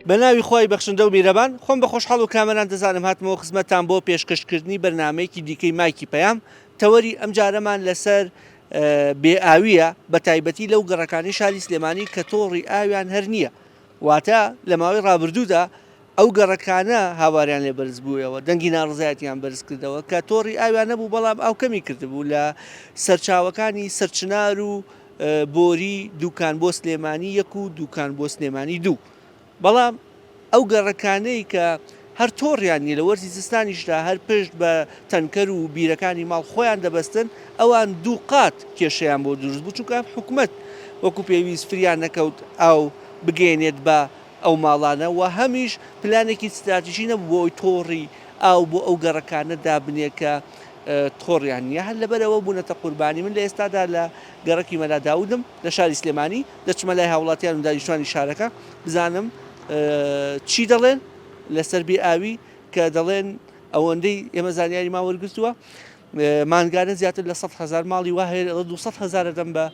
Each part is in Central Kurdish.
بەناوی خۆی بەخشندە و میرەبان خۆم بە خۆشحاڵ و کامەران دەزانم هاتمەوە خزمەتتان بۆ پێشکەشکردنی بەرنامەیەکی دیکەی مایکی پەیام تەوەری ئەم جارەمان لەسەر بێئاویە بە تایبەتی لەو گەڕەکانی شاری سلێمانی کە تۆڕی ئاویان هەر نییە واتە لە ماوەی ڕابردوودا ئەو گەڕەکانە هاواریان لێ بەرز بوویەوە دەنگی ناڕزایەتیان بەرز کردەوە کە تۆڕی ئاویان نەبوو بەڵام ئاو کەمی کردبوو لە سەرچاوەکانی سەرچنار و بۆری دووکان بۆ سلێمانی یەک و دووکان بۆ سلێمانی دوو بەڵام ئەو گەڕەکانەی کە هەر تۆڕیان نیە لە وەرزی زستانیشدا هەر پشت بە تەنکەر و بیرەکانی ماڵ خۆیان دەبەستن ئەوان دوو قات کێشەیان بۆ دروست بوو چونکە حکوومەت وەکو پێویست فریان نەکەوت ئەو بگەێنێت بە ئەو ماڵانە و هەمیش پلانێکی استراتیژی نەبوو بۆ ئەوی تۆڕی ئاو بۆ ئەو گەڕەکانە دابنێ کە تۆڕیان نیە هەر لەبەرەوە بوونەتە قوربانی من لە ئێستادا لە گەڕەکی مەلا داودم لە شاری سلێمانی دەچمە لای هاوڵاتیان و دانیشتوانی شارەکە بزانم چی دەڵێن لەسەر بێئاوی کە دەڵێن ئەوەندەی ئێمە زانیاری ما وەرگرتووە مانگانە زیاتر لە 100,000 ماڵی وا هەیە 200,000 دەم بە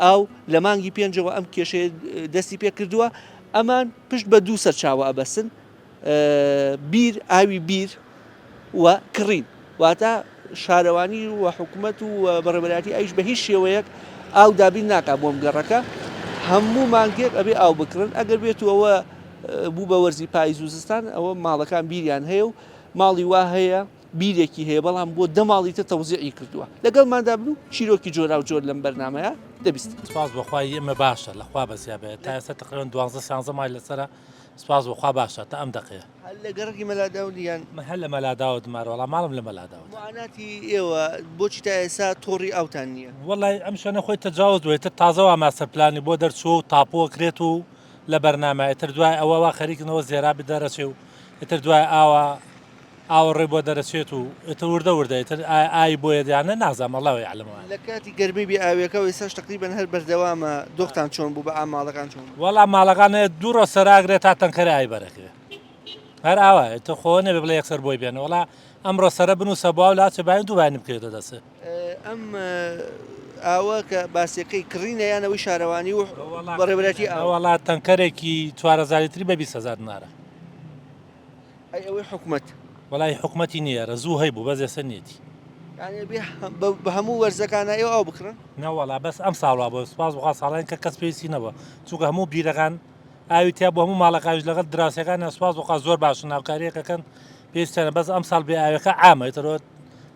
ئاو لە مانگی پێنجەوە ئەم کێشەیە دەستی پێ کردووە ئەمان پشت بە دوو سەرچاوە ئەبەسن بیر ئاوی بیر و کڕین واتە شارەوانی و حکوومەت و بەڕێوەبەرایەتی ئەویش بە هیچ شێوەیەک ئاو دابین ناکا بۆم گەڕەکە هەموو مانگێک ئەبێ ئاو بکڕن ئەگەر بێتەوە بوو بە وەرزی پاییز و زستان ئەوە ماڵەکان بیریان هەیە و ماڵی وا هەیە بیرێکی هەیە بەڵام بۆ دە ماڵی تر تەوزیعی کردووە لەگەڵماندا بن و چیرۆکی جۆرا و جۆر لەم بەرنامەیە دەبیست سپاس بەخوای ئێمە باشە لەخوا بەزیا بێت تا ئێستا تقریباً 12-13 مایل لەسەرە سپاس بەخوا باشە تا ئەم دقەیە لە گەڕەکی مەلاداولیان هەر لە مەلاداوت ماڕۆڵا ماڵم لە مەلاداوت معاناتی ئێوە بۆچی تا ئێستا تۆڕی ئاوتان نییە وەڵای ئەم شوێنە خۆی تەجاوز بێتتر تازەوە ماستەر پلانی بۆ دەرچوە و تاپۆ کرێت و لە بەرنامە ئێتر دوای ئەوەوە خەریکنەوە زێرابی دەرەچێ و ئێتر دوای ئاوەڕێ بۆ دەرەچێت و ئێتر وردە وردە ئێتر ئای بۆیە دیانە نازانم ئەڵڵاوی عەلەمەوە لە کاتی گەرمی بێ ئاویەکە و ئێستاش تقریبەن هەر بەردەوامە دۆختان چۆن بوو بە ئاماڵەکان چۆن وەڵام ماڵەکانە دوورۆ سەراگرێت تا تەنکەرە ئای بەرەکرێت هەر ئاوە تۆ خۆ نەبێ بڵێ یەکسەر بۆی بێنە وەڵا ئەمڕۆ سەرە بنووسە بۆ و لاچە باین دووبانی بکرێتە دەسێ ئەم ئاوە کە باسیەکەی کڕینە یانەوەی شارەوانی و بەڕێوەبەرایەتی وەڵا تەنکەرێکی 4,000 تری بە 20,000 نارە ئەوەی حکوومەت وەڵای حکوومەتی نییە ڕزوو هەیبوو بەزێسە نیەتی بە هەموو وەرزەکانە ئێوە ئاو بکڕن نەوەڵا بەس ئەم ساڵوا بۆ سپاس بخوا ساڵیان کە کەس پێویستی نەبووە چونکە هەموو بیرەکان ئاوی تیا بۆ هەموو ماڵەکانش لەگەڵ دراوسەکان سپاس بخوا زۆر باشن ناوکاریەکەکەن پێویستیانە بەس ئەم ساڵ بێئاویەکە عامە ئێترەوە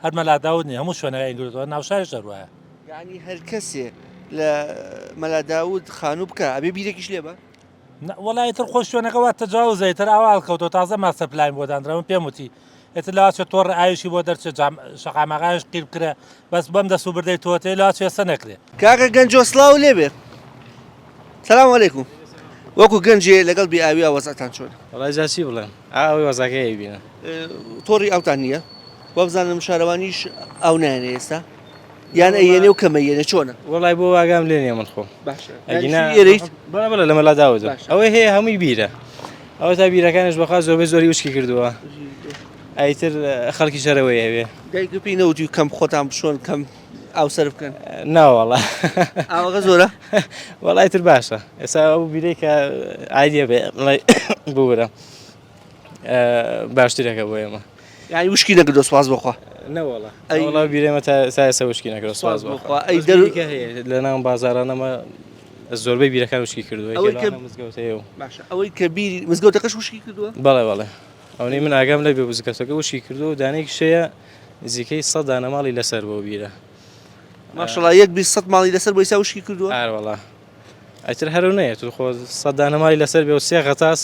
هەر مەلاداوت نیە هەموو شوێنەکەی گرتووە ناوشارش دەروایە یعنی هەر کەسێ لە مەلاداود خانوو بکە ئەبێ بیرێکیش لێ بە وەڵای تر خۆش شوێنەکەەوە تەجاوزە ئێتر ئاوا کەوتۆ تازە ماستەر پلان بۆ دانراون پێم وتی ئێتر لاچێت تۆڕ ئاویشی بۆ دەرچێت شەقامەکانش قیر بکرێ بەس بەم دەست و بردەی تۆتێ لاچێ سە نەکرێ کاکە گەنجۆ سڵاو لێبێ سەلام عەلەیکوم وەکو گەنجێ لەگەڵ بێئاویە وەزعتان چۆنە وەڵای جا چی بڵێن ئاوی وەزاکەی بینە تۆڕی ئاوتان نییە وە بزانم شارەوانیش ئاو نایەنێ ئێستا یان ئەیێنێ و کەمەیێنێ چۆنە وەڵای بۆ واگام لێ نیە من خۆم باشێریت بەڵە لە مەلاداوت ئەوەی هەیە هەمووی بیرە ئەوە تا بیرەکانش بەخوا زۆربەی زۆری وشکی کردووە ئایتر خەڵکی شەرەوەی هەوێ دایکپی نەوتی کەم خۆتان بشۆن کەم ئاو سەر بکەن ناوەڵا ئاوەکە زۆرە وەڵای تر باشە ئێستا ئەو بیرەی کە ئایدە بێ بورە باشترەکە بۆ ئێمە یعنی وشکی نەکردۆ سواز بخوا نەوەڵا وەڵا بیرێمە تا ئێستا وشکی نەکردۆ سواز بخوا ئەی دەروکە هەیە لە ناو بازارانەمە زۆربەی بیرەکان وشکی کردووە مزگەوتەیە و ئەوەی کە بیری مزگەوتەکەش وشکی کردووە بەڵێ بەڵێ ئەوەی من ئاگام لە بێ بزگەوتەکە وشکی کردو و دانەیەکی شەیە نزیکەی 100 دانە ماڵی لەسەر بۆ بیرە ماشەڵڵا یەک 100 ماڵی لەسەر بۆ ئێستا وشکی کردووە ئاروەڵا ئەتر هەرو نەیە تو خۆ 100 دانە ماڵی لەسەر بێ و سێ غەتاس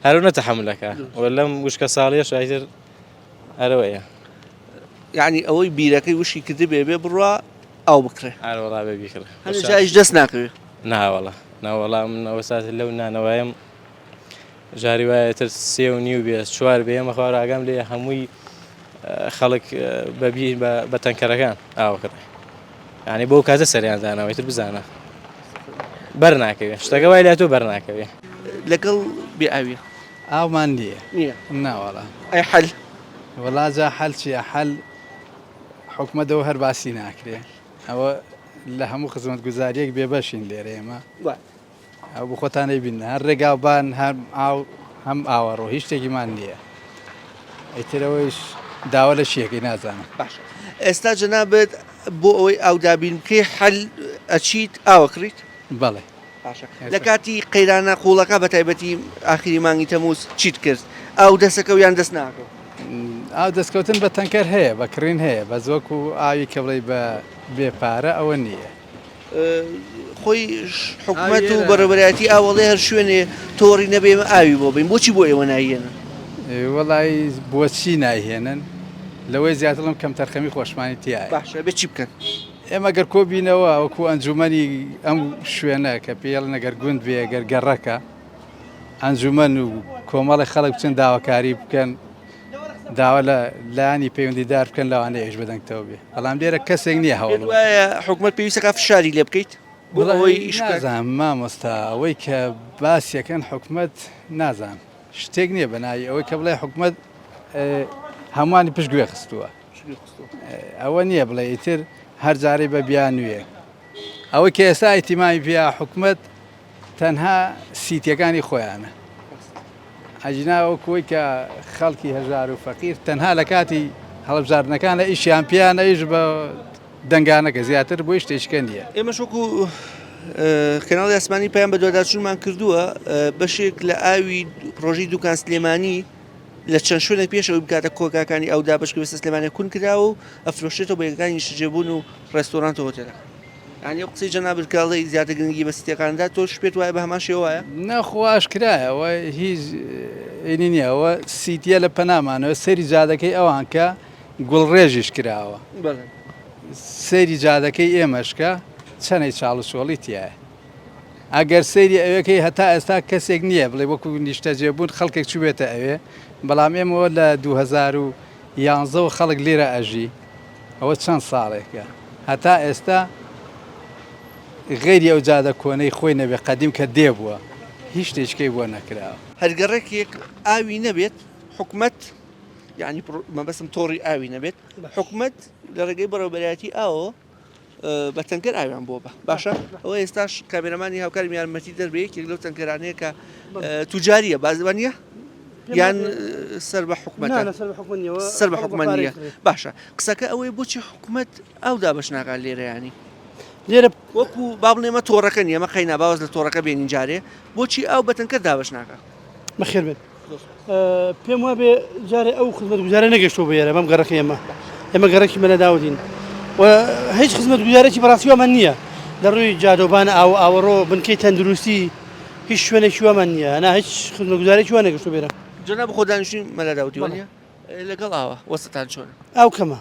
هەرو نەتەحملەکە و لەم وشکە ساڵیەش ئایتر هەرەوەیە یعنی ئەوەی بیرەکەی وشکی کردی بێ بڕوا ئاو بکرێ ئاروەڵا بێ بیکڕێ هەر جایش دەست ناکەوێ ناوەڵا ناوەڵا من ئەوە سات لەو نانەوەیم جاری وایەتر 3.5 بێ 4 بێ ئەمە خوار ئاگام لێ هەمووی خەڵک بەبی بە تەنکەرەکان ئاوکڕێ یعنی بۆ کاتە سەریان دانەوەی تر بزانە بەرناکەوێ شتەکە وای لە تۆ بەرناکەوێ لەگەڵ بێئاویە ئاومان نییە ناوەڵا ئەی حەل وەڵا جا حەل چییە حەل حکومەتەوە هەر باسی ناکرێ ئەوە لە هەموو خزمەتگوزاریەک بێبەشین لێرە ئێمە ئەو بۆ خۆتانەی بینە هەر ڕێگاوبان هەم ئاوەڕۆ هیچ شتێکیمان نییە ئەیترەوەیش داوا لە شیەکەی نازانم باش ئێستا جەنابەت بۆ ئەوەی ئاودابین بکەی حەل ئەچیت ئاوەکڕیت بەڵێ باشە لە کاتی قەیرانە قوڵەکە بە تایبەتی ئاخری مانگی تەمووس چیت کرد ئاو دەستەکە و یان دەست ناکەوت ئاو دەستکەوتن بە تەنکەر هەیە بە کڕین هەیە بە زۆک و ئاوی کە بڵێ بە بێپارە ئەوە نییە خۆی حکوومەت و بەڕێوەبەرایەتی ئاوەڵێ هەر شوێنێ تۆڕی نەبێمە ئاوی بۆ بین بۆچی بۆ ئێوە نایێنن وەڵی بۆچی نایهێنن لەوەی زیاترم کەم تەرخەمی خۆشمانی تایە باشە بێ چی بکەن ئێمە گەر کۆبینەوە وەکو ئەنجومەنی ئەم شوێنە کە پێڵ نەگەر گوند بێ گەر گەڕەکە ئەنجومەن و کۆمەڵی خەڵک بچن داواکاری بکەن داوا لە لایانی پەیوەندیدار بکەن لەوانەیەش بدەنگتەوە بێ بەڵام لێرە کەسێک نییە هەوڵ وایە حکوومەت پێویستەکە فشاری لێ بکەیت بۆ ئەوەی ئیش بکات. نازانم مامۆستا ئەوەی کە باسیەکەن حکوومەت نازانم شتێک نییە بەناوی ئەوەی کە بڵێ حکوومەت هەمووانی پشتگوێ خستووە ئەوە نییە بڵێ ئیتر هەر جارەی بە بیان نوێ ئەوەی کە ئێستا ئیتیمامی پێیا حکوومەت تەنها سیتیەکانی خۆیانە ئەجنا وەکوی کە خەڵکی هەژار و فەقیر تەنها لە کاتی هەڵبژاردنەکانە ئیشیان پیان ئەیش بە دەنگانەکە زیاتر بۆی شتێشکە نییە ئێمە شوکو کەناڵی ئاسمانی پایان بە دوواداچوونمان کردووە بەشێک لە ئاوی پرۆژەی دوکان سلێمانی لە چەند شوێنە پێشەوەی بکاتە کۆکاکانی ئەودا بەشکوێستە سلێمانی کون کراوە و ئەفرۆشێتەوە بە یەکانی شجێبوون و ڕێستۆرانتە هۆتێلەکە ینی قسەی جەنابەت کاڵی زیاتر گرنگی بە سیتەکاندا تۆ شپێت وایە بە هەمان شێوایە نەخواش کرایەوە هیچ ئینی نییەوە سیتیە لە پەنامانەوە سەری جادەکەی ئەوان کە گوڵڕێژیش کراوە سەیری جادەکەی ئێمەشکە چەنەی چاڵ و چۆڵی تایە ئەگەر سەیری ئەوەکەی هەتا ئێستا کەسێک نییە بڵێ وەکو نیشتەجێبوون خەڵکێک چوبێتە ئەوێ بەڵام ئێمەوە لە 2011 خەڵک لێرە ئەژی ئەوە چەند ساڵێکە هەتا ئێستا غێری ئەو جادە کۆنەی خۆی نەبێ قەدیم کە دێبووە هیچ شتێچکەی بۆ نەکراوە هەرگەڕێکێک ئاوی نەبێت حکوومەت یعنی مەبەستم تۆڕی ئاوی نەبێت حکوومەت لە ڕێگەی بەڕێوەبەرایەتی ئاوە بە تەنکەر ئاویان بۆ بە باشە ئەوە ئێستاش کامێرەمانی هاوکاری یارمەتی دەربێت یەک لەو تەنکەرانەیە کە توجاریە بازوانە یان سەر بە حکوومەت سەر بە حکوومەتە باشە قسەکە ئەوەی بۆچی حکوومەت ئەودا بەش ناکات لێرەیانی لێرە وەکو با بڵێمە تۆڕەکە نیە ئەمە قەینا باوەز لە تۆڕەکە بێنین جارێ بۆچی ئەو بە تەنکەر دابەش ناکات بەخێر بێت پێم وابێ جارێ ئەو خزمەت گوزارە نەگەشتۆ بە ئێرە بەم گەڕەکە ئێمە گەڕێکی مەلە داودین و هیچ خزمەت گوزارێکی بەڕاستیوەمان نییە لە ڕووی جادۆبان ئاوەڕۆ بنکەی تەندروستی هیچ شوێنێکی وەمان نییە هەنا هیچ خزمەت گوزارێکی وان نەگەشتۆ بێرە جەناب بە خۆدانیشتنی مەلە داودیوانە لەگەڵ ئاوە وەستان چۆنە ئەو کەمە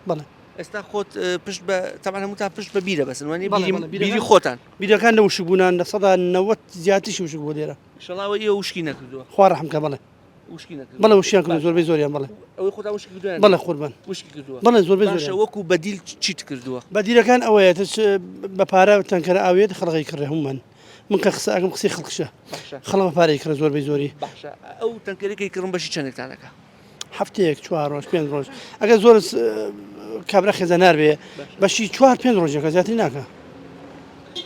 بەڵێ ئێستا خۆت پشت بە تەمان هەمووتان پشت بە بیرە بەسن وانی بیری خۆتان بیرەکان لە وشک بوونان لە 90 زیاتریشی وشک بۆ لێرە شڵاوە ئێوە وشکی نەکردووە خوا ڕەحمکە بەڵێ وشکی نەکردووە بەڵێ وشیان کردو زۆربەی زۆریان بەڵێ ئەوەی خۆتا وشکی کردووە بەڵێ قوربان وشکی کردووە بەڵێ زۆربەی باشە زۆریان وەکو بەدیل چیت کردووە بەدیرەکان ئەوەیە بە پارە تەنکەرە ئاوێت خەڵقی کڕێ هەمومان من کە قسە ئەگەم قسەی خەڵکشە خەڵمە پارەی کرە زۆربەی زۆری باشە ئەو تەنکەرەکەی کڕم بەشی چەندێکتانەکە هەفتەیەک 4 ڕۆژ 5 ڕۆژ ئەگەر زۆر کابرا خێزانار بێ بەشی 4-5 ڕۆژەکە زیاتری ناکە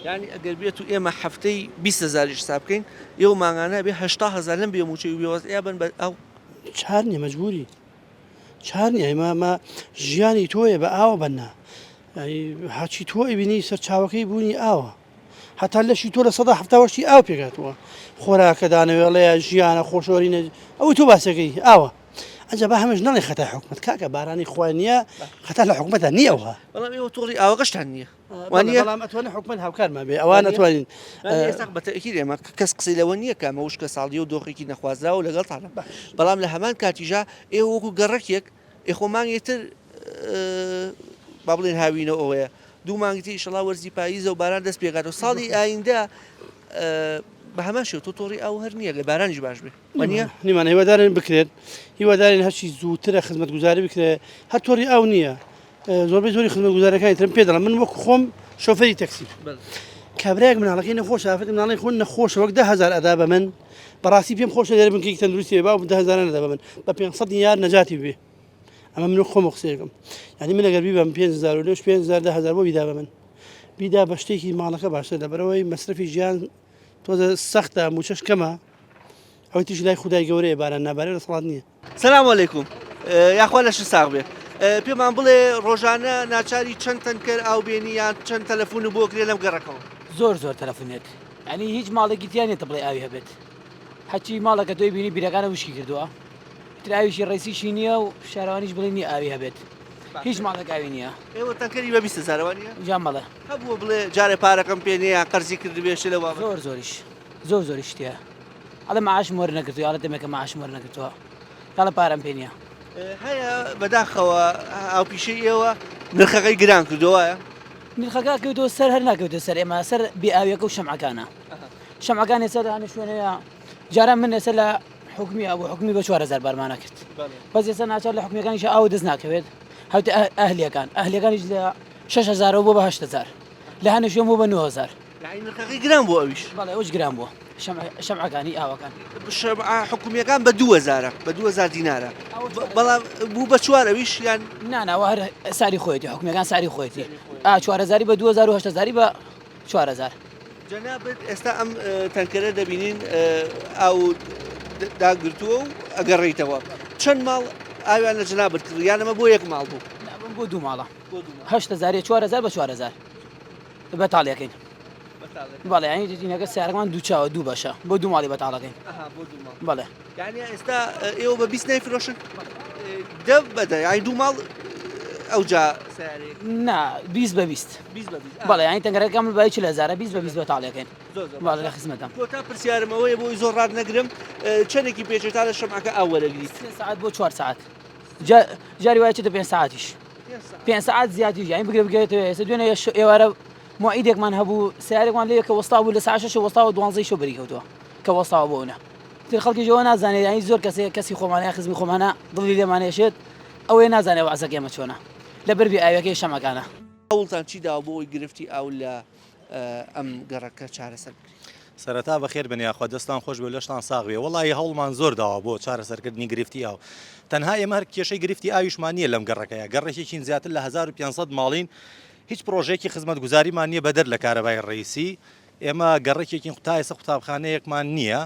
ینی ئەگەر بێت و ئێمە هەفتەی 20,000 حساب بکەین ئێوە ماگانە بێ 80,000 لەم بێ موچەی بێوەزیا بن بە ئەو چار نییە مەجبوری چار نییە ئێمە ژیانی تۆیە بە ئاوە بەننا هاچی تۆ ئەبینی سەر چاوەکەی بوونی ئاوە هەتا لەشی تۆ لە 170 ئاو پێکاتوە خۆراکە دانەوێڵەیە ژیانە خۆشۆرینە ئەوەی تۆ باسەکەی ئاوە ئەجا بە هەمەش نەڵێ خەتا حکومەت کاکە بارانی خوای نییە خەتا لە حکومەتە نییەوە بەڵام ئێوە تۆڕی ئاوەگەشتان نییە بەڵام ئەتوانێت حکومەت هاوکارمان بێ ئەوان ناتوانین ئێستا بەتەئکید ئێمە کەس قسەی لەوە نییە کە ئەمە وشکە ساڵی و دۆخێکی نەخوازراوە لەگەڵتانە بەڵام لە هەمان کاتیژا ئێوە وەکو گەڕەکێک ئێخۆ مانگێتر با بڵێن هاوینەوە ئەوەیە دوو مانگتی ئیشەڵا وەرزی پاییزە و باران دەست پێکاتەوە ساڵی ئایندە بە هەمان شێو تۆ تۆڕی ئاو هەر نییە لە بارانیش باش بێ وانە نیمان هیوادارن بکرێت هیوادارین هەرچی زووترە خزمەت گوزاری بکرێت هەر تۆڕی ئاو نییە زۆربەی زۆری خزمەت گوزارەکانی ترم پێ دەڵم من وەکو خۆم شۆفەری تەکسی کابراایك مناڵەکەی نەخۆش ئافرەت مناڵی خۆن نەخۆش وەک 10,000 ئەدا بە من بەڕاستی پێم خۆشە لێرە بنکەی تەندروستی با 10,000 نەدا بە من بە 500 یار نەجاتی بێ ئەمە من خۆم قسەیەکەم یعنی من ئەگەر بیبم 5,000 و لەش 5,000 10,000 بۆ بیدا بە من بیدا بە شتێکی ماڵەکە باشتر لەبەرەوەی مەصرفی ژیان تۆ تۆزە سەختە موچەش کەمە ئەوەی تیش لای خودای گەورەیە باران نابارێ لە سەڵات نییە. سلام علیکم یاخوا لەش ساغ بێ پێمان بڵێ ڕۆژانە ناچاری چەند تەنکەر ئاوبێنی یان چەند تەلەفۆن بۆ کرێ لەم گەڕەکەەوە زۆر تەلەفۆنێت ئەنی هیچ ماڵێکی تیانێتە بڵێ ئاوی هەبێت هەچی ماڵەکە تۆی بینی بیرەکانە وشکی کردووە تراویشی ڕێسیشی نییە و شارەوانیش بڵێ نی ئاوی هەبێت هیچ ماڵێک ئاوی نییە ئێوە تەنکەری بە 20 زارەوانە جامەڵە هەبووە بڵێ جارێ پارەکەم پێ نیە قەرزی کردبێش لەوە زۆریش تێ ئەڵە معاش وەرە نەکردو ئاڵە دەمێکە معاش وەرە نەکردووە کاڵە پارەم پێ نییە هەیە بەداخەوە ئاو پیشەی ئێوە نرخەکەی گران کردووایە نرخەکە کەوتەوە سەر هەر ناکەوتە سەر ئێمە سەر بێئاویەکە و شەمعەکانە شەمعەکان ێستا هەنە شوێنەیە جاران من ێستا لە حکومی ئەو حکومی بە 4000 بارمانە کرد بەس ئێستا ناچار لە حکومیەکانیش ئاو دەست ناکەوێت هەوتە ئەهلیەکانیش لە 6000 بۆ بە 8000 لە هەنە شوێن بۆ بە 9000 نرخەکەی گران بۆ ئەویش بەڵێ ئەوش گران بووە شەمعەکانی ئاوەکان حکومیەکان بە 2000 بە 2000 دینارە بەڵام بوو بە 4 ئەویش یان ناناوە هەر ساری خۆیەتی حکومیەکان ساری خۆیەتی 4000 بە 2000 بە 4000 جەنابەت ئێستا ئەم تەنکەرە دەبینین ئاو داگرتووە و ئەگەڕێیتەوە چەند ماڵ ئاویان لە جەنابەت کرد یانەمە بۆ یەک ماڵ بوو بۆ دوو ماڵە 8000 4000 بە 4000 بەتاڵیەکەین بەڵێ ینی دینەکە سیارەکەمان دوو چاوە دوو بەشە بۆ دوو ماڵی بەتاڵەکەین بەڵێ یعنی ئێستا ئێوە بە 20 نەیفرۆشن دە بەدە یانی دوو ماڵ ئەوجا نا 20 بە 20 بەڵێ ینی تەنگەرەکەم بە 4000 20 بە 20 بەتاڵیەکەین بەڵێ لە خزمەتم کۆتا پرسیارمەوەی بۆی زۆر ڕاد نەگرم چەندێکی پێچێتا لە شەمعەکە ئاو وەرەگریت 3 ساعت بۆ 4 ساعت جاری وایە چێتە 5 ساعتیش 5 ساعت زیاتیش یانی بگرێ بگرێتەوە ئێستا دوێنێ ئێوارە موعیدێکمان هەبوو سیارێکمان لێ کە وەستا بوو لە ساعت 6 وەستاوە 12 شەو بەریکەوتووە کە وەستاوە بۆونە تر خەڵکیەوە نازانێت ینی زۆر کەسی خۆمانەیە خزمی خۆمانە دڵی لێمانێشێت ئەوەیە نازانێت وەعزەکە ئێمە چۆنە لە بەربی ئاویەکەی شەمەکانە هەوڵتان چی داوە بۆ ئەوی گرفتی ئاو لە ئەم گەڕەکە چارەسەر سەرەتا بەخێر بنیاخوا دەستان خۆش بێ لەشتان ساغوێ وڵی هەوڵمان زۆر داوە بۆ چارەسەرکردنی گرفتی ئاو تەنها ئێمە هەر کێشەی گرفتی ئاویشمان نییە لەم گەڕەکەیە گەڕێکێکین زیاتر لە 1500 ماڵین هیچ پرۆژێکی خزمەت گوزاریمان نییە بەدەر لە کارەبای ڕئیسی ئێمە گەڕێکێکین تا ئێستا قوتابخانەیەکمان نییە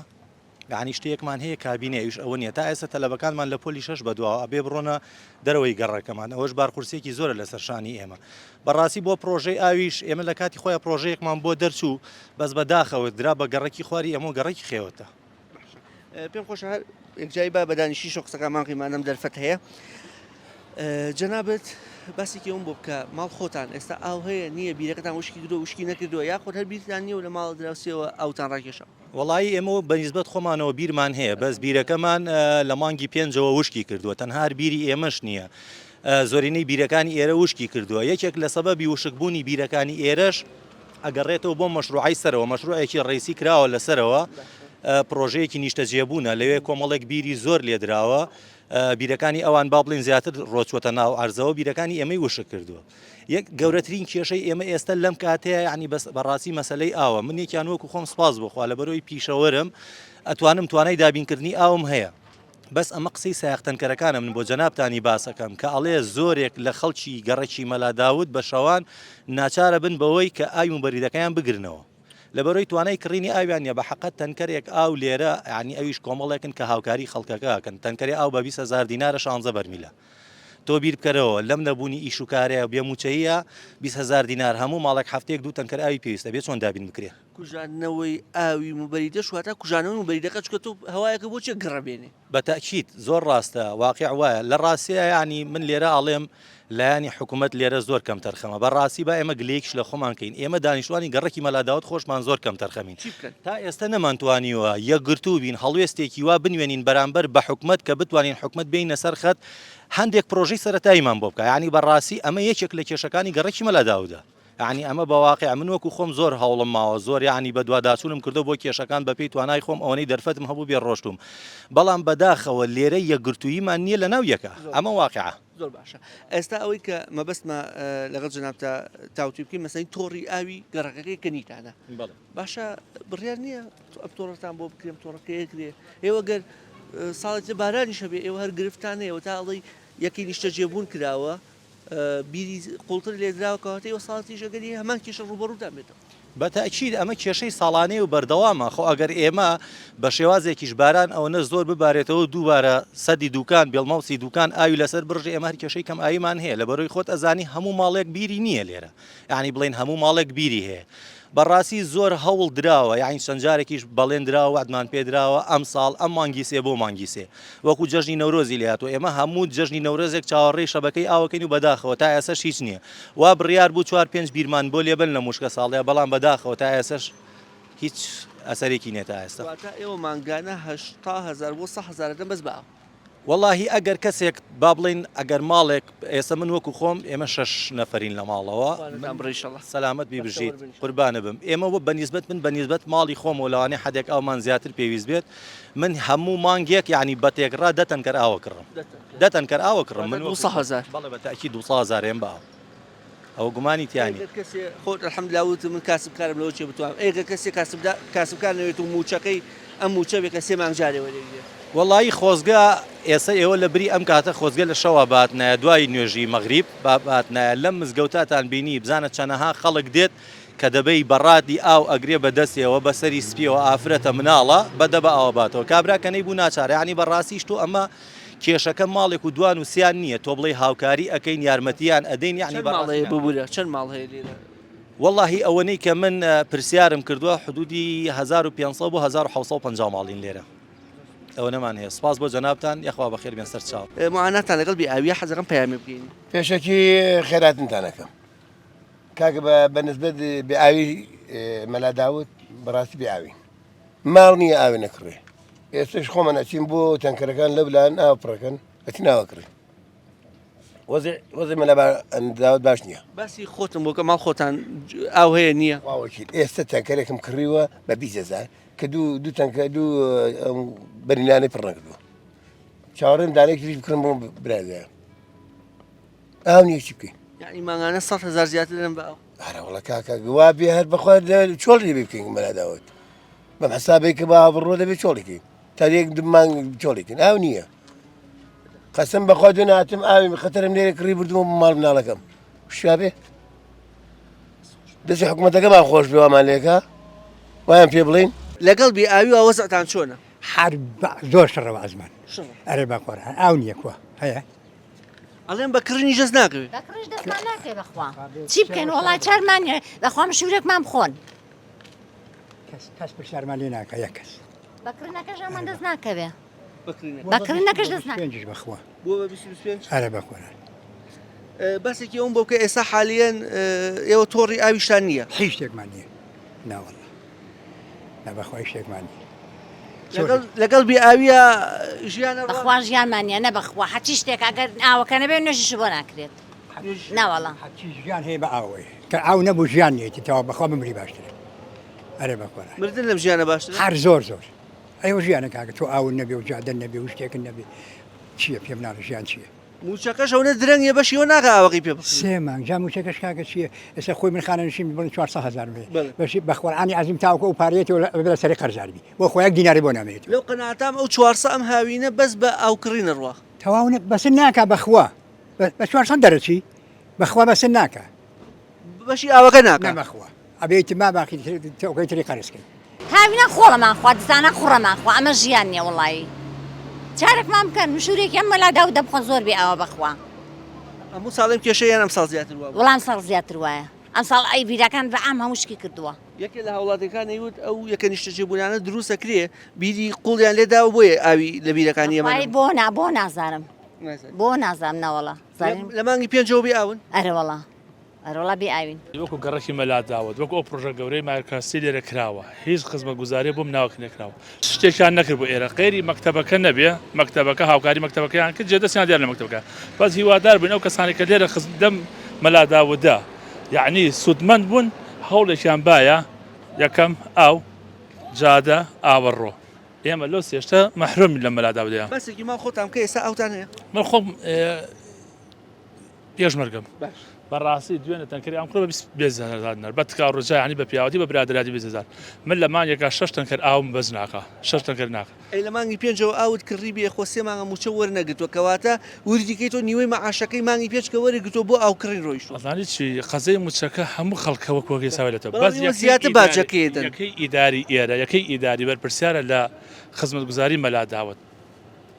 یعنی شتێکمان هەیە کابینە ئەوش ئەوە نیە تا ئێستا تەلەبەکانمان لە پۆلی 6 بەدواوە ئەبێ بڕۆنە دەرەوەی گەڕەکەمان ئەوەش بارقورسێکی زۆرە لەسەر شانی ئێمە بەڕاستی بۆ پرۆژەی ئاویش ئێمە لە کاتی خۆیان پرۆژەیەکمان بۆ دەرچوو بەس بەداخەوە درا بە گەڕێکی خواری ئەمە گەڕێکی خێوەتە پێم خۆش هەر یەکجایی با بەدانیشی شۆ قسەکەمان قیمانم دەرفەت هەیە جەنابەت باسێکی ئەوم بۆ بکە ماڵ خۆتان ئێستا ئاو هەیە نییە بیرەکەتان وشکی کردو وشکی نەکردووە یاخۆت هەر بیرتان نییە و لە ماڵ دراوسیەوە ئەوتان ڕاکێشە وڵی ئێمە بەنسبەت خۆمانەوە بیرمان هەیە بەس بیرەکەمان لە مانگی 5ەوە وشکی کردووە تەنها هەر بیری ئێمەش نییە زۆرینەی بیرەکانی ئێرە وشکی کردووە یەکێک لە سەبەبی وشکبوونی بیرەکانی ئێرەش ئەگەڕێتەوە بۆ مەشروعی سەرەوە مەشروعێکی ڕێسی کراوە لەسەرەوە پرۆژەیەکی نیشتەجێبوونە لەوێ کۆمەڵێک بیری زۆر لێدراوە بیرەکانی ئەوان با بڵین زیاتر ڕۆچوەتە ناو ئارزەوە بیرەکانی ئێمەی وشک کردووە یەک گەورەترین کێشەی ئێمە ئێستا لەم کاتەیە ینی بەڕاستی مەسلەی ئاوە من یەکیان وەکو خۆم سپاس بخوا لە بەرەوەی پیشەوەرم ئەتوانم توانای دابینکردنی ئاوم هەیە بەس ئەمە قسەی سایختەنکەرەکانە من بۆ جەنابتانی باسەکەم کە ئەڵێ زۆرێک لە خەڵکی گەڕێکی مەلاداود بە شەوان ناچارە بن بەوەی کە ئاوی و بەریدەکەیان بگرنەوە لەبەرەوەی توانای کڕینی ئاویانە بە حقت تەنکەرێک ئاو لێرە ینی ئەویش کۆمەڵێکن کە هاوکاری خەڵکەکەکەن تەنکەری ئاو بە 200,000 دینارە 16 بەرمیلە تۆ بیر بکەرەوە لەم نەبوونی ئیش و کارەیە بێموچەیە 20,000 دینار هەموو ماڵێک هەفتەیەک دوو تەنکەر ئاوی پێویستە بێت چۆن دابین بکرێ کوژانەوەی ئاوی موبەریدە شواتە کوژانەوەی موبەریدەکە چکە تۆ هەوایەکە بۆچێ گڕەبێنێ بەتەکیید زۆر ڕاستە واقع وایە لە ڕاستیە ینی من لێرە ئاڵێم لایانی حکوومەت لێرە زۆر کەم تەرخەمە بەڕاستی با ئێمە گلەیەکش لە خۆمان کەین ئێمە دانیشتوانی گەڕێکی مەلاداوت خۆشمان زۆر کەم تەرخەمین تا ئێستا نەمانتوانیوە یەکگرتوو بین هەڵوێستێکی وا بنوێنین بەرامبەر بە حکوومەت کە بتوانین حکوومەت بینە سەر خەت هەندێک پرۆژەی سەرەتاییمان بۆ بکە ینی بەڕاستی ئەمە یەکێک لە کێشەکانی گەڕێکی مەلاداودا ینی ئەمە بەواقع من وەکو خۆم زۆر هەوڵم ماوە زۆر ینی بە دوواداچوونم کردو بۆ کێشەکان بەپێی توانای خۆم ئەوەی دەرفەتم هەبوو بێ ڕۆشتوم بەڵام بەداخەوە لێرە یەکگرتوویمان نییە لە ناو یەکە ئەمە واقعە زۆر باشە ئێستا ئەوەی کە مەبەستمە لەگەڵ جنابتە تاوتی بکەین مەسەی تۆڕی ئاوی گەڕەکەی کەنیتانە باشە بڕیار نییە ئەم تۆڕەتان بۆ بکرێم تۆڕەکەیەکرێ ئێوە گەر ساڵێکی بارانی شەبێ ئێوە هەر گرفتانەیەوە تا ئەڵی یەکی نیشتە جێبوون کراوە بیری قوڵتر لێدراوەکەواتەی وەساڵەتی ژەگەری هەمان کێشە ڕوبەڕوودان بێتەوە. بەتەکیید ئەمە کێشەی ساڵانەی و بەردەوامە خۆ ئەگەر ئێمە بە شێوازێکیش باران ئەوەنە زۆر ببارێتەوە دووبارە سەدی دوکان بێڵمەوسی دوکان ئاوی لەسەر بڕژێ ئێمە هەر کێشەی کەم ئاویمان هەیە لە بەرۆی خۆت ئەزانی هەموو ماڵێک بیری نییە لێرە یعنی بڵێن هەموو ماڵێک بیری هەیە بەڕاستی زۆر هەوڵ درراوە یاین چەند جارێکیش بەڵێن درراوە ئەدمان پێدراوە ئەم ساڵ ئەم مانگی سێ بۆ مانگی سێ وەکو جەژنی نەورۆزی لێهاتوە ئێمە هەموو جەژنی نەورۆزێک چاوەڕێی شەبەکەی ئاوەکەین و بەداخەوە تا ئێسەش هیچ نییە وا بڕیار بوو 4-5 بیرمان بۆ لێبن لە موشکە ساڵەیە بەڵام بەداخەوە تا ئێسەش هیچ ئەسەرێکی نێتە ئێستا ئێوە مانگانە 8,000 بۆ 100,000 بەس بە واللهی ئەگەر کەسێک با بڵین ئەگەر ماڵێک ئێستا من وەکو خۆم ئێمە 6 نەفرین لە ماڵەوە سەلامت بیبژیت قوربانە بم ئێمە وە بەنیسبەت من بەنیسبەت ماڵی خۆم و لەوانەیە حدێک ئەومان زیاتر پێویست بێت من هەموو مانگێک یعنی بەتێکڕا دەتەنکەر ئاوە کڕم دەتەنکەر ئاوە کڕم من 200,000 بەڵێ بەتەکی 200,000 ێم باو ئەو گومانی تیانی خۆت الحەمدلاوت من کاسبکارم لەوە چێ بتوانم ئێگە کەسێ کاسبکار نەوێت و موچەکەی ئەم موچە بێکە سێ مانگ جارێوە لێ وڵی خۆزگە ئێستا ئێوە لە بری ئەم کاتە خۆزگە لە شەوە باتنایە دوای نوێژی مەغریب باتنایە لەم مزگەوتاتان بینی بزانە چەنەها خەڵک دێت کە دەبەی بەڕادی ئاو ئەگرێ بەدەستیەوە بەسەری سپیەوە ئافرەتە مناڵە بەدە بە ئاوە باتەوە کابراکەنەی بوو ناچارە ینی بەڕاستیش تو ئەمە کێشەکە ماڵێک و دوان و سیان نییە تۆ بڵێ هاوکاری ئەەکەین یارمەتیان ئەدەین یعنی ببوورە چەند ماڵ هەیە لێرە واللهی ئەوەنەی کە من پرسیارم کردووە حدودی 1500 بۆ 1750 ماڵین لێرە ئەوە نەمان هەیە سپاس بۆ جەنابتان یەخوا بەخێر بێن سەر چاو معاناتان لەگەڵ بێ ئاویە حەزەکەم پەیامی بگەین پێشەکی خێراتنتانەکەم کاکە بە نسبەت بێ ئاوی مەلا داوت بەڕاستی بێ ئاوی ماڵ نییە ئاوی نەکڕێ ئێستش خۆمان ئەچین بۆ تەنکەرەکان لە بلان ئاو پڕەکەن ئەچی ناوەکڕێ وەزی مەلا داوت باش نییە باسی خۆتم بۆکە ماڵ خۆتان ئاو هەیە نییە واوەکیل ئێستا تەنکەرێکم کڕیوە بە 20,000 کە دوو تەنکە دوو بەرینانەی پڕ نەکردووە چاوەڕێم دانێکی بکڕم بۆ برازایە ئاو نییە چی بکەین یعنی ماگانە 100,000 زیاتر لەم بە ئەو هەرە وڵە کاکە گوا بێ هەر بەخوا چۆڵی بێ بکەین مەلا داوت بەم حسابێک کە با بڕۆ دەبێت چۆڵێکی تا یەک مانگ چۆڵێکن ئاو نییە قەسم بەخوا دوێ ناتم ئاوی خەتەرم لێرە کڕی بردووە ماڵ مناڵەکەم شابێ دەستی حکوومەتەکەمان خۆش بێوامان لێکە وایان پێ بڵین لەگەڵ بێ ئاوی و وەزعتان چۆنە هەر زۆر شڕەوە ئەزمان ئەرێ باخۆران ئاو نییە کووە هەیە ئەڵێن بە کڕنی جەست ناکەوێت بەکڕش دەستمان ناکەی بەخوا چی بکەین وڵای چارمانە بەخوام شوورێکمان بخۆن کەس پرسیارمان لێ ناکە یەک کەس بەکڕنەکەش ئەمان دەست ناکەوێ بەکڕنەکەش دەست ناکەوێ پێنجش بەخوا بۆ بە 25 ئەرێ باخۆران بەسێکی ئەوم بۆ کە ئێستا حالیەن ئێوە تۆڕی ئاویشتان نییە هیچ شتێکمان نییە ناوەڵ نەبەخوای شتێکمان نییە لەگەڵ بێ ئاویە ژیانە بەخوا ژیانمانە نەبەخوا هەچی شتێک ئەگەر ئاوەکە نەبێ نوێژیش بۆ ناکرێت ناوەڵە هەچی ژیان هەیە بە ئاوەیە کە ئاو نەبوو ژیان نیەتیەوە بەخوا بمری باشترە ئەرێ بەخۆران مردن لەم ژیانە باشتر هەر زۆر ئەوە ژیانە کاکە تۆ ئاون نەبێ و جادە نەبێ و شتێکن نەبێ چییە پێم ناڵە ژیان چییە موچەکەش ئەوە درەنگە بەشیەوە ناکە ئاوەقی پێ سێ مانگ جا موچەکەش کاکە چییە ئێستا خۆی من خانەنشین بڵن 400,000 بەشی بەخوارانی عەزیم تاوکە و پارێتەوە بە سەری قەرزاربی بۆ خۆیان دیناری بۆ نامێت لەو قەناتام ئەو 400 ئەم هاوینە بەس بە ئاوکڕینە ڕوا تەواو بەسن ناکە بەخوا بە 400 دەرەچی بەخوا بەسن ناکە بەشی ئاوەکە ناکە بەخوا ئەبێتی ما باقی تۆکەی تری قەرزکەین هاوینە خۆڵەمان خوا دزانە خوڕەمان خوا ئەمە ژیان نییە وڵایی چارێکمان بکەن مشورێکی ئەم مەلا داوت دەبخۆن زۆر بێ ئەوە بەخوا هەموو ساڵێم کێشەیان ئەم ساڵ زیاتر وە وەڵام ساڵ زیاتر وایە ئەم ساڵ ئەی بیرەکان بە ئام هەمووشکی کردووە یەکێ لە هاوڵاتەکان نەیوت ئەو یەکە نیشتەجێبوونانە دروستەکرێ بیری قوڵیان لێداوە بۆیە ئاوی لە بیرەکانی ئێمە بۆ نازانم بۆ نازانم ناوەڵە لە مانگی پێنجەوە بێ ئاون ئەرەوەڵە ئەرۆڵە بێ ئاوین وەکو گەڕەکی مەلا داوت وەکو ئەو پرۆژە گەورەی مارکاسی لێرە کراوە هیچ خزمە گوزارێ بۆم ناوەک نەکراوە شتێکیان نەکرد بۆ ئێرە غێری مەکتەبەکە نەبێ مەکتەبەکە هاوکاری مەکتەبەکەیان کرد جێدەستیان دیار لە مەکتەبەکە بەس هیوادار بن ئەو کەسانی کە لێرە دەم مەلا داوتدا یعنی سوودمەند بوون هەوڵێکیان باە یەکەم ئاو جادە ئاوەڕۆ ئێمە لەو سێشتە مەحرومی لە مەلا داودەیە بەسێکی ما خۆتان کە ئێستا ئەوتان هەیە من خۆم پێشمەرگم بەڕاستی دوێنێ تەنکەری ئەم کوڕە 20,000 بە تکا ڕۆژای عنی بە پیاوەتی بە برادراتی 20,000 من لە مانگێکا 6 تەنکەر ئاوم بەز ناکە 6 تەنکەر ناکە ئەی لە مانگی پێنجەوە ئاوت کڕی بێ خۆ سێ مانگە موچە وەرنەگرتووە کەواتە وردیکەی تۆ نیوەی مەعاشەکەی مانگی پێچ کە وەرەگرتووە بۆ ئاوکڕی ڕۆیشتووە ئەزانی چی قەزەی موچەکە هەموو خەڵکەوە کۆگەی ساوێتەوە بەس زیاتر باجەکەیدن یەکەی ئیداری ئێرە یەکەی ئیداری بەرپرسیارە لە خزمەتگوزاری مەلا داوت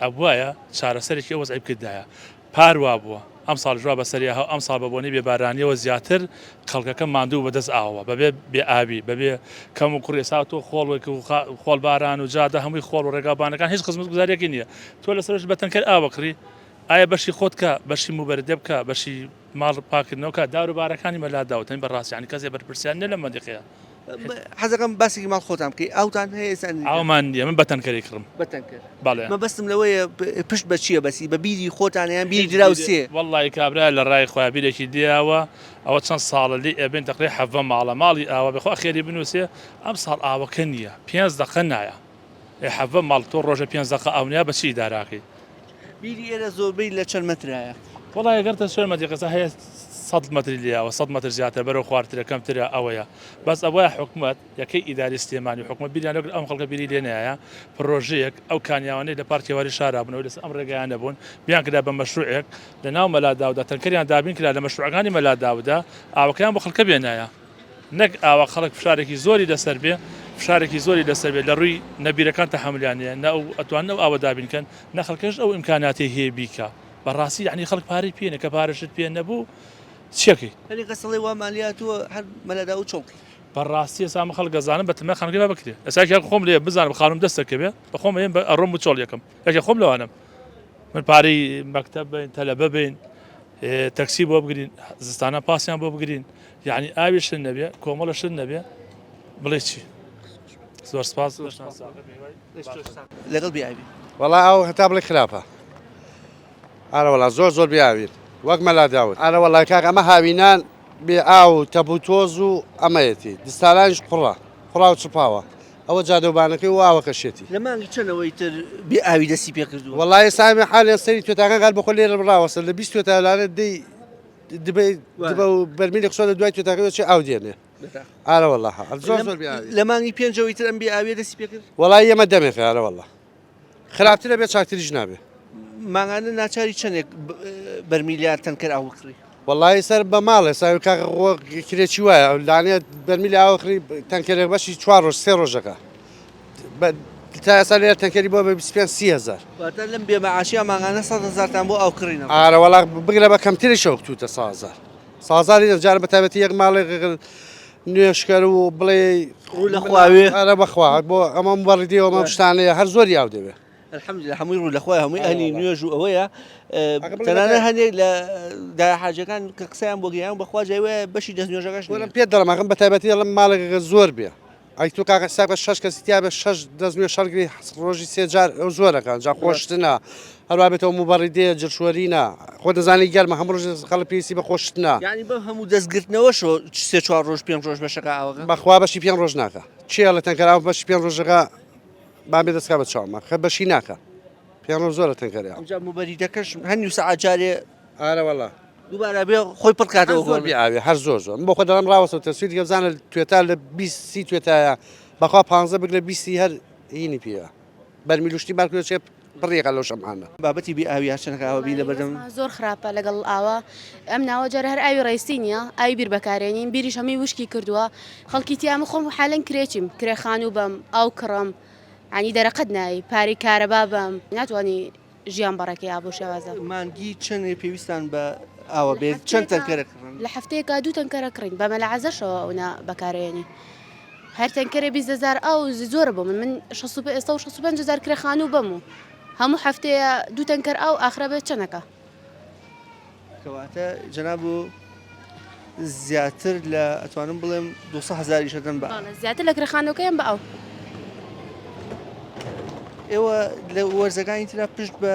ئەوایە چارەسەرێکی ئەوەز عیبکردایە پاروا بووە ئەم ساڵ ژوا بەسەریە ئەم ساڵ بە بۆنەی بێبارانیەوە زیاتر خەڵکەکە ماندوو بەدەست ئاوە بەبێ بێ ئاوی بەبێ کەم و کوڕی ئێستا تۆ خۆڵێک و خۆڵ باران و جادە هەمووی خۆڵ و ڕێگابانەکان هیچ خزمەتگوزارێکی نییە تۆ لەسەرش بە تەنکەر ئاوەکڕی ئایا بەشی خۆتکە بەشی موبەردە بکە بەشی ماڵ پاکردنەوەکە داروبارەکانی مەلا داوتنی بەڕاستیانی کەسێ بەرپرسیان نە لە مەدیقەیە حەزەکەم باسێکی ماڵ خۆتان بکەی ئاوتان هەیە ئاومان نییە من بە تەنکەری کڕم بەتەنکەر بەڵێ مە بەستم لەوەیە پشت بە چییە بەسی بە بیری خۆتانیان بیری دراوسێ وەڵی کابرا لە ڕای خۆیان بیرێکی دیاوە ئەوە چەند ساڵە لی ئەبێن تەقری حەڤە ماڵە ماڵی ئاوە بخوا خێری بنووسێ ئەم ساڵ ئاوەکە نییە 5 دقە نایە حەڤە ماڵ تۆ ڕۆژە 5 دقە ئاونیا بەچی داراکەی بیری ئێرە زۆربەی لە چەند مەترایە وڵای گەرتە سوێن مەدیقەسە هەیە 100 متری لیاوە 100 متر زیاتر بەرەو خواردترە کەمترە ئەوەیە بەس ئەوەیە حکومت یەکەی ئیداری سلێمانی حکومت بیریان لەگەڵ ئەم خەڵکە بیری لێ نایە پرۆژەیەک ئەو کانیاوانەی لە پارتیێواری شارابنەوە لەس ئەم ڕێگەیان نەبوون بیان کرا بە مەشروعێک لە ناو مەلاداودا تەنکەریان دابین کرا لە مەشروعەکانی مەلاداودا ئاوەکەیان بۆ خەڵکە بێنایە نەک ئاوا خەڵک فشارێکی زۆری لەسەر بێ فشارێکی زۆری لەسەر بێت لە ڕووی نەبیرەکان تەحملیانە نە ئەو ئەتوان ئەو ئاوە دابینکەن نە خەڵکەش ئەو ئیمکاناتی هەیە بیکە بەڕاستی یعنی خەڵک پارەی پێنە کە پارەشت پێ نەبوو چێکی هەنی قەسەڵی وا مالیاتوە هەر مەلەدا و چۆڵکی بەڕاستی سام خەڵک گەزانم بە تمە خەڵکی بکرێ ئەساکی خۆم لێ بزانم خانم دەستەکە بێ بە خۆم بە ئەڕۆم و چۆڵ یەکەم یەکێ خۆم لەوانم من پارەی مەکتەب بین تەلەبە بین تەکسی بۆ بگرین زستانە پاسیان بۆ بگرین یعنی ئاویشن نەبێ کۆمەڵەشن نەبێ بڵێ چی زۆر سپاس لەگەڵ بیاوی وەڵا ئەو هەتا بڵێ خراپە ئارە وەڵا زۆر بیاوین وەک مەلا داوت ئارە وەڵای کاک ئەمە هاوینان بێ ئاو تەبوتۆز و ئەمەیەتی دستانانیش قوڕا و چپاوە ئەوە جادەوبانەکەی و ئاوەکەشێتی لە مانگی چەندەوەی تر بێ ئاوی دەستی پێ کردووە وەڵای سامی حالیان سەری توێتاکە گال بەخۆ لێرە بڕاوەسە لە 20 توێتالانە دەی دبە و بەرمیلی قسۆ لە دوای توێتاکە چی ئاو دێنێ ئارە وەڵا زۆر بیاوی لە مانگی پێنجەوەی تر ئەم بێ ئاوێ دەستی پێ کرد وەڵای ئێمە دەمێک ئارە وەڵا خراپترە بێت چاکتریش نابێ ماگانە ناچاری چەندێک بەرمیلیار تەنکەر ئاوکڕی وەڵی سەر بە ماڵێ ساوی کاکرێکی وایە لانێت بەرمیلی ئاوەخری تەنکەرێک بەشی 4 ڕۆژ 3 ڕۆژەکە تا ئێستا لێرە تەنکەری بۆ بە 25,000 لەم بێمەعاشیە ماگانە 100,000تان بۆ ئاوکڕینەوە ئارە وەڵا بگرە بە کەمتری شەو بتوتە 100,000 100,000 جارە بە تایبەتی یەک ماڵێک نوێشکەر و بڵێ ڕوو لە خواوێ ئارە بەخوا بۆ ئەمە بەڕیدیەوە ئەمە شتانەیە هەر زۆری ئاو دەوێت الحەمدولillah هەمووی ڕوو لەخوای هەمووی ئەهلی نوێژ و ئەوەیە تەنانە هەندێک لە داحاجەکان کە قسەیان بۆ گەیان بەخوا جایوە بەشی دەست نوێژەکەش وەرم پێ دەڵێم بە تایبەتی دەڵێم ماڵێکەکە زۆر بێ ئەی تۆ کاکە حساب بە 6 کەسی تیا بە 6 دەست نوێ شەڵگری ڕۆژی 3 جار ئەو زۆرەکان جا خۆشتنە هەروە بێتەوە موبەڕیدەیە جلشوەرینە خۆ دەزانی گەرمە هەموو ڕۆژ خەڵک پێویستی بە خۆشتنە یعنی بە هەموو دەستگرتنەوەشۆ 3-4 ڕۆژ 5 ڕۆژ بەشەکە ئاوەکە بەخوا بەشی 5 ڕۆژ ناکە چیە لە تەنکەراو بەشی 5 ڕۆژەکە بابێ دەستکا بە چاومە خە بەشی ناکە 5 ڕۆژ زۆرە تەنکەریا ئەمجا موبەریدەکەش هەنی و سەعات جارێ ئارە وەڵا دووبارە بێ خۆی پڕ کاتەوە زۆر بیاوێ هەر زۆر بۆ خۆ دەڵام ڕاوەسەوە تەسویری بزانە توێتا لە 20 توێتایە بەخوا 15 بگرە 20 هەر هینی پێە بەرمیلوشتی بارکرێت بڕێکە لەو شەمانە بابەتی بێ ئاوی هاچەنەکە ئاوە بی لە بەردەم زۆر خراپە لەگەڵ ئاوە ئەم ناوە جار هەر ئاوی ڕێستی نییە ئاوی بیر بەکارێنین بیریش هەمی وشکی کردووە خەڵکی تیامە خۆم حالەن کرێچیم کرێخان و بەم ئاو کڕم عنی دەرەقەت نایی پاری کارەبا بەم ناتوانانی ژیان بەڕێکی ئابوو شێوازە مانگی چەندێ پێویستان بە ئاوە بێت چەند تەنکەرەکڕن لە هەفتەیەکە 2 تەنکەرە کڕین بەمە لە عەزەشەوە ئەونا بەکارێنی هەر تەنکەرە 20,000 ئەو زۆرە بۆ من 65,000 کرێخان و بەم و هەموو هەفتەیە 2 تەنکەر ئەو ئاخرە بێت چەندەکە کەواتە جەناب و زیاتر لە ئەتوانم بڵێم 200,000 شەدەن بە زیاتر لە کرێخانەکەیان بە ئەو ئێوە لە وەرزەکانی ترا پشت بە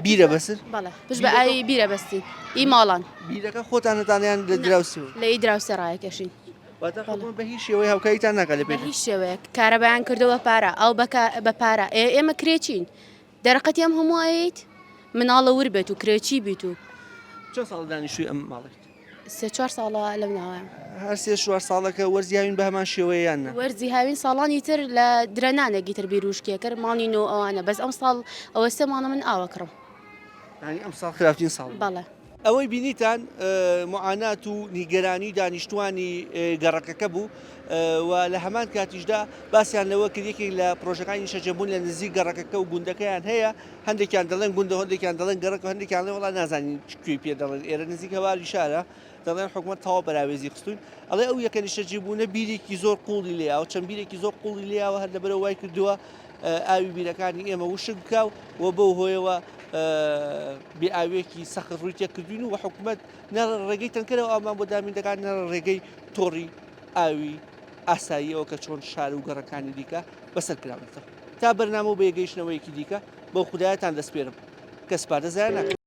بیرە بەسر بەڵێ پشت بە ئاوی بیرە بەستین ئی ماڵان بیرەکە خۆتانەتانیان لە دراوسیەوە لە ئی دراوسێ ڕایەکەشین بە هیچ شێوەی هاوکاریتان ناکە لە پێ هیچ شێوەیە کارەبایان کردەوە پارە ئەو بە پارە ئێمە کرێچین دەرەقەتی ئەم هەموو ئەیت مناڵە ور بێت و کرێکی بیت و چەند ساڵ دانیشتووی ئەم ماڵێت سێ-چوار ساڵە لەم ناوایە هەر سێ شوار ساڵەکە وەرزی هاوین بە هەمان شێوەیەیانە وەرزی هاوین ساڵانی تر لە درەنانێکی تر بیرروشکیە کرد ماڵین و ئەوانە بەس ئەم ساڵ ئەوە سێمانە من ئاوە کڕم ینی ئەم ساڵ خراپترین ساڵ بەڵێ ئەوەی بینیتان معانات و نیگەرانی دانیشتوانی گەڕەکەکە بوو و لە هەمان کاتیشدا باسییان لەوە کردێکی لە پرۆژەکانی شەجەبوون لە نزیک گەڕەکەکە و گوندەکەیان هەیە هەندێکیان دەڵێن گوندە هەندێکیان دەڵێن گەڕک و هەندێکیان لێ وڵا نازانین کوێی پێ دەڵێن ئێرە نزیک هەواری شارە دەڵێن حکوومەت تەواو بەراوێزی خستوین ئەڵێ ئەو یەکەنی شەجیبوونە بیرێکی زۆر قوڵی لێیاوە چەند بیرێکی زۆر قوڵی لێیاوە هەر لەبەرەوە وای کردووە ئاوی بیرەکانی ئێمە وشک بکاو و بەو هۆیەوە بێئاوێکی سەخت ڕووی تێکردوین و حکوومەت نەڕ ڕێگەی تەنکەرەوە ئامان بۆ دامینەکان نەڕ ڕێگەی تۆڕی ئاوی ئاساییەوە کە چۆن شار و گەڕەکانی دیکە بەسەر کراونەتەوە تا بەرنامە و بەیەگەیشتنەوەیەکی دیکە بەو خودایەتان دەسپێرم کە سپارە زایە ناکەن.